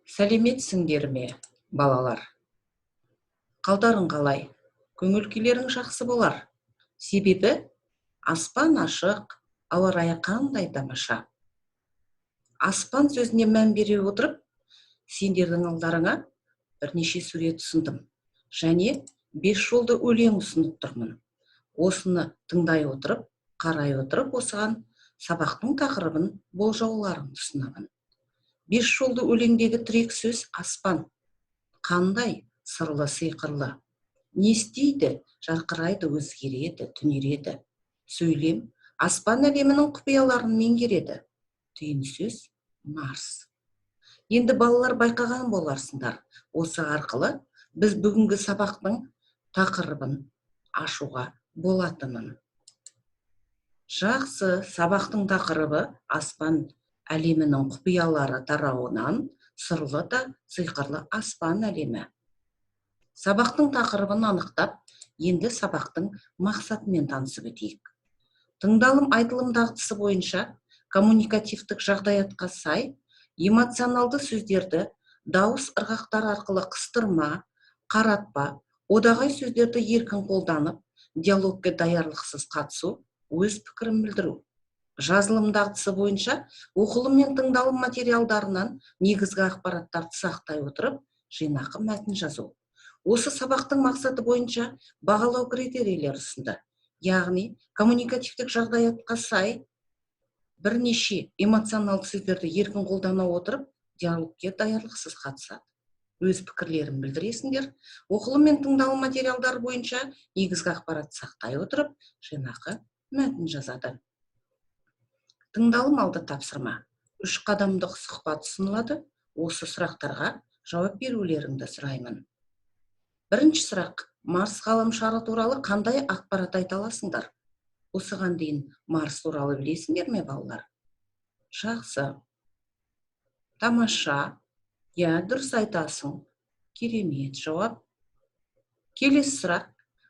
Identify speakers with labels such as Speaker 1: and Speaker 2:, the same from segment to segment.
Speaker 1: Сәлеметсіңдер ме, балалар? Қалдарың қалай? Көңіл-күйлерің жақсы болар. Себебі аспан ашық, ауа райы қандай тамаша. Аспан сөзіне мән бере отырып, сендердің алдарыңа бірнеше сурет ұсындым. Және 5 жолды өлең ұсынып тұрмын. Осыны тыңдай отырып, қарай отырып, осыған сабақтың тақырыбын болжауларыңды ұсынамын. 5 жолды өлеңдегі тірек сөз аспан. Қандай сырлы сиқырлы. Не істейді, жарқырайды, өзгереді, түнереді. Сөйлем аспан әлемінің құпияларын меңгереді. Түйін сөз Марс. Енді балалар байқаған боларсыңдар. Осы арқылы біз бүгінгі сабақтың тақырыбын ашуға болатынын. Жақсы, сабақтың тақырыбы аспан әлемінің құпиялары тарауынан сырлы да сиқырлы аспан әлемі. Сабақтың тақырыбын анықтап, енді сабақтың мақсатымен танысып өтейік. Тыңдалым айтылым дағдысы бойынша коммуникативтік жағдаятқа сай эмоционалды сөздерді дауыс ырғақтар арқылы қыстырма, қаратпа, одағай сөздерді еркін қолданып, диалогқа даярлықсыз қатысу, өз пікірін білдіру. Жазылым дағдысы бойынша оқылым мен тыңдалым материалдарынан негізгі ақпараттарды сақтай отырып, жинақы мәтін жазу. Осы сабақтың мақсаты бойынша бағалау критерийлері ұсынды. Яғни, коммуникативтік жағдаятқа сай бірнеше эмоционалды сөздерді еркін қолдана отырып, диалогке даярлықсыз қатысады. Өз пікірлерін білдіресіңдер. Оқылым мен тыңдалым материалдар бойынша негізгі ақпарат сақтай отырып, жинақы мәтін жазады. Тыңдалым алды тапсырма. 3 қадамдық сұхбат ұсынылады. Осы сұрақтарға жауап берулеріңді сұраймын. Бірінші сұрақ: Марс ғаламшары туралы қандай ақпарат айта аласыңдар? Осыған дейін Марс туралы білесіңдер ме, балалар? Жақсы. Тамаша. Дұрыс айтасың. Керемет жауап. Келесі сұрақ: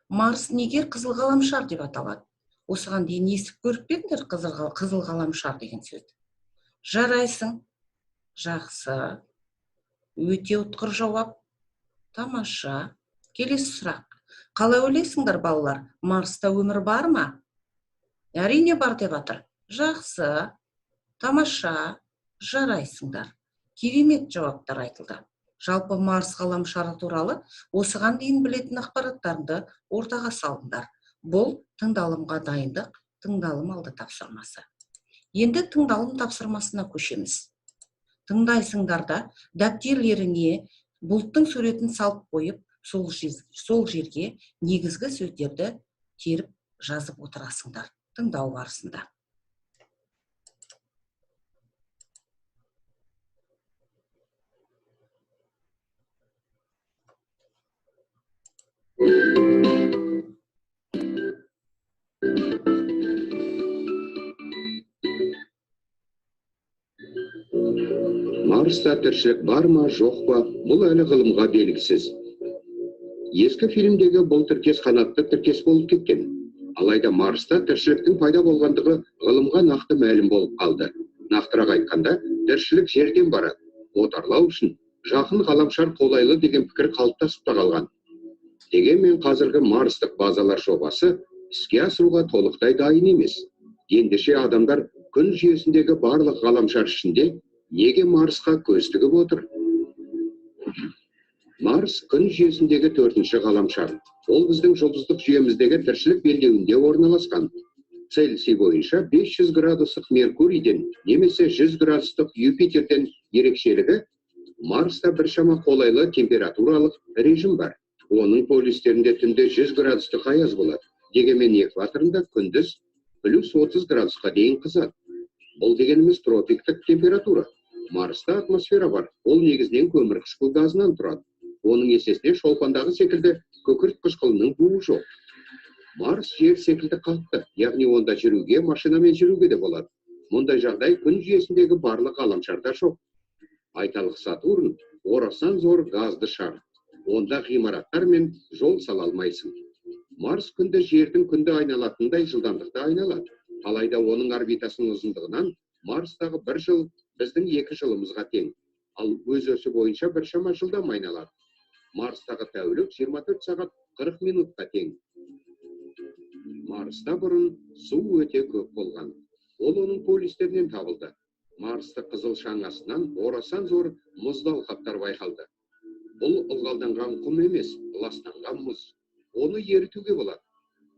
Speaker 1: Марс неге қызыл ғаламшар деп аталады? Осыған дейін естіп көріп пе едіңдер қызыл ғаламшар деген сөзді? Жарайсың. Жақсы. Өте ұтқыр жауап. Тамаша. Келесі сұрақ: қалай ойлайсыңдар, балалар? Марста өмір бар ма? Әрине бар деп жатыр. Жақсы. Тамаша. Жарайсыңдар. Керемет жауаптар айтылды. Жалпы Марс ғаламшары туралы осыған дейін білетін ақпараттарды ортаға салыңдар. Бұл тыңдалымға дайындық, тыңдалым алды тапсырмасы. Енді тыңдалым тапсырмасына көшеміз. Тыңдайсыңдар да дәптерлеріңе бұлттың суретін салып қойып, сол жерге негізгі сөздерді теріп жазып отырасыңдар тыңдау барысында.
Speaker 2: Марста тіршілік бар ма, жоқ па, бұл әлі ғылымға белгісіз. Ескі фильмдегі бұл тіркес қанатты тіркес болып кеткен. Алайда Марста тіршіліктің пайда болғандығы ғылымға нақты мәлім болып қалды. Нақтырақ айтқанда, тіршілік жерден барады. Отарлау үшін жақын ғаламшар қолайлы деген пікір қалыптасып та қалған. Дегенмен қазіргі Марстық базалар жобасы іске асыруға толықтай дайын емес. Ендеше адамдар күн жүйесіндегі барлық ғаламшар ішінде неге Марсқа көз тігіп отыр? Марс күн жүйесіндегі 4-ші ғаламшар. Ол біздің жұлдыздық жүйеміздегі тіршілік белдеуінде орналасқан. Цельсий бойынша 500 градустық Меркурийден немесе 100 градустық Юпитерден ерекшелігі, Марста біршама қолайлы температуралық режим бар. Оның полюстерінде түнде 100 градустық аяз болады. Дегенмен экваторында күндіз +30 градусқа дейін қызады. Бұл дегеніміз тропиктік температура. Марста атмосфера бар. Ол негізінен көмірқышқыл газынан тұрады. Оның есесіне шолпандағы секілді күкірт қышқылының буы жоқ. Марс жер секілді қатты, яғни онда жүруге, машинамен жүруге де болады. Мұндай жағдай күн жүйесіндегі барлық ғаламшарда жоқ. Айталық Сатурн орасан зор газды шар. Онда ғимараттар мен жол сала алмайсың. Марс күнді жердің күнді айналатындай жылдамдықта айналады. Алайда оның орбитасының ұзындығынан Марстағы 1 жыл біздің 2 жылымызға тең. ал өзі бойынша біршама жылдам айналады. Марстағы тәулік 24 сағат 40 минутқа тең. Марста бұрын су өте көп болған. Ол оның полюстерінен табылды. Марсты қызыл шаң астынан орасан зор мұзды алқаптар байқалды. Бұл ылғалданған құм емес, ластанған мұз. Оны ерітуге болады.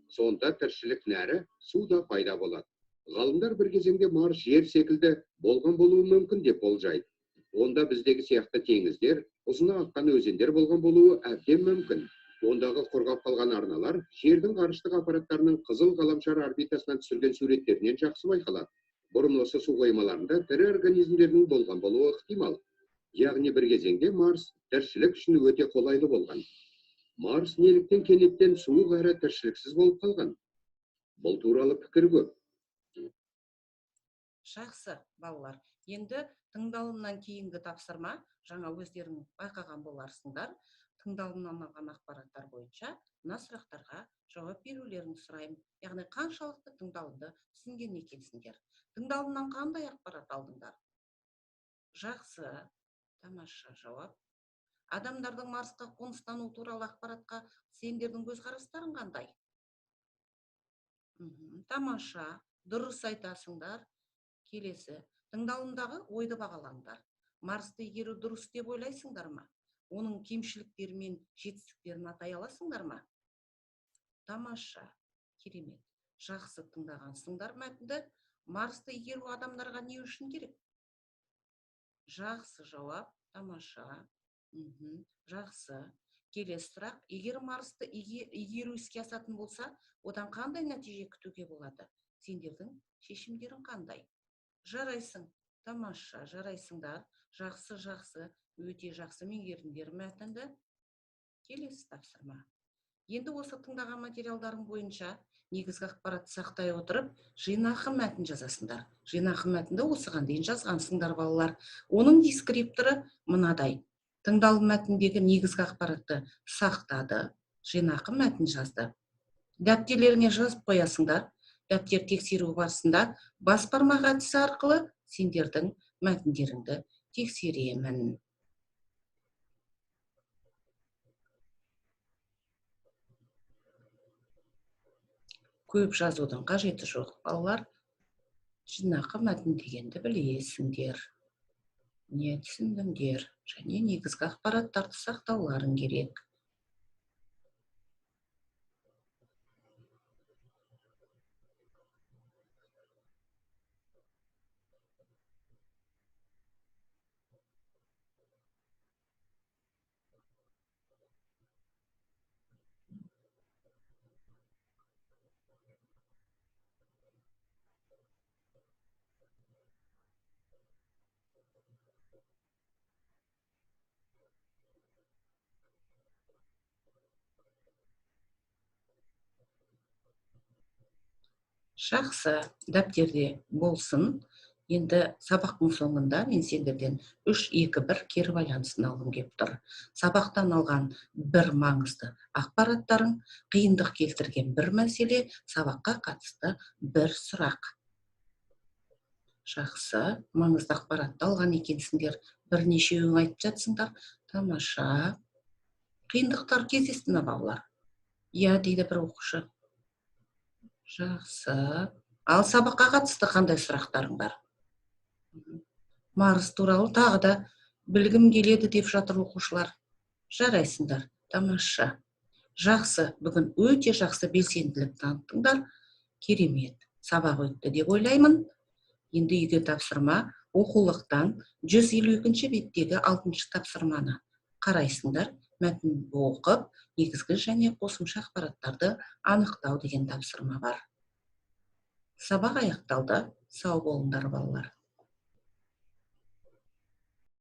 Speaker 2: Сонда тіршілік нәрі суда пайда болады. Ғалымдар бір кезеңде Марс жер секілді болған болуы мүмкін деп болжайды. Онда біздегі сияқты теңіздер, ұзына аққан өзендер болған болуы әбден мүмкін. Ондағы құрғап қалған арналар жердің ғарыштық аппараттарының қызыл ғаламшар орбитасынан түсірген суреттерінен жақсы байқалады. Бұрын осы су қоймаларында тірі организмдердің болған болуы ықтимал. Яғни бір кезеңде Марс тіршілік үшін өте қолайлы болған. Марс неліктен кенеттен суық әрі тіршіліксіз болып қалған? Бұл туралы пікір көп.
Speaker 1: Жақсы, балалар. Енді тыңдалымнан кейінгі тапсырма, жаңа өздерің байқаған боларсыңдар. Тыңдалымнан алған ақпараттар бойынша мына сұрақтарға жауап берулерін сұраймын. Яғни қаншалықты тыңдалымды түсінген екенсіңдер. Тыңдалымнан қандай ақпарат алдыңдар? Жақсы, тамаша жауап. Адамдардың Марсқа қоныстану туралы ақпаратқа сендердің көзқарастарың қандай? Тамаша, дұрыс айтасыңдар. Келесі, тыңдалымдағы ойды бағалаңдар. Марсты игеру дұрыс деп ойлайсыңдар ма? Оның кемшіліктері мен жетістіктерін атай аласыңдар ма? Тамаша, керемет. Жақсы тыңдағансыңдар мәтінді. Марсты игеру адамдарға не үшін керек? Жақсы жауап, тамаша. Жақсы. Келесі сұрақ, егер Марсты игеру іске асатын болса, одан қандай нәтиже күтуге болады? Сендердің шешімдерің қандай? Жарайсың, тамаша, жарайсыңдар. Жақсы, өте жақсы меңгердіңдер мәтінді. Келесі тапсырма. Енді осы тыңдаған материалдарың бойынша негізгі ақпаратты сақтай отырып, жинақы мәтін жазасыңдар. Жинақы мәтінді осыған дейін жазғансыңдар, балалар. Оның дескрипторы мынадай. Тыңдалым мәтіндегі негізгі ақпаратты сақтады, жинақы мәтін жазды. Дәптерлеріңе жазып қоясыңдар. Дәптер тексеру барысында бас бармақ әдісі арқылы сендердің мәтіндеріңді тексеремін. Көп жазудың қажеті жоқ, балалар. Жинақы мәтін дегенді білесіңдер. Не түсіндіңдер? Және негізгі ақпараттарды сақтауларың керек. Жақсы, дәптерде болсын. Енді сабақтың соңында мен сендерден 3-2-1 кері байланысын алғым келіп тұр. Сабақтан алған бір маңызды ақпараттарың, қиындық келтірген бір мәселе, сабаққа қатысты бір сұрақ. Жақсы, маңызды ақпаратты алған екенсіңдер. Бірнешеуін айтып жатсыңдар. Тамаша. Қиындықтар кездесті ме, балалар? Иә, дейді бір оқушы. Жақсы. Ал сабаққа қатысты қандай сұрақтарың бар? Марс туралы тағы да білгім келеді деп жатыр оқушылар. Жарайсыңдар. Тамаша. Жақсы. Бүгін өте жақсы белсенділік таныттыңдар. Керемет. Сабақ өтті деп ойлаймын. Енді үйге тапсырма оқулықтан 152-ші беттегі 6-шы тапсырманы қарайсыңдар. Мәтін оқып, негізгі және қосымша ақпараттарды анықтау деген тапсырма бар. Сабақ аяқталды. Сау болыңдар, балалар.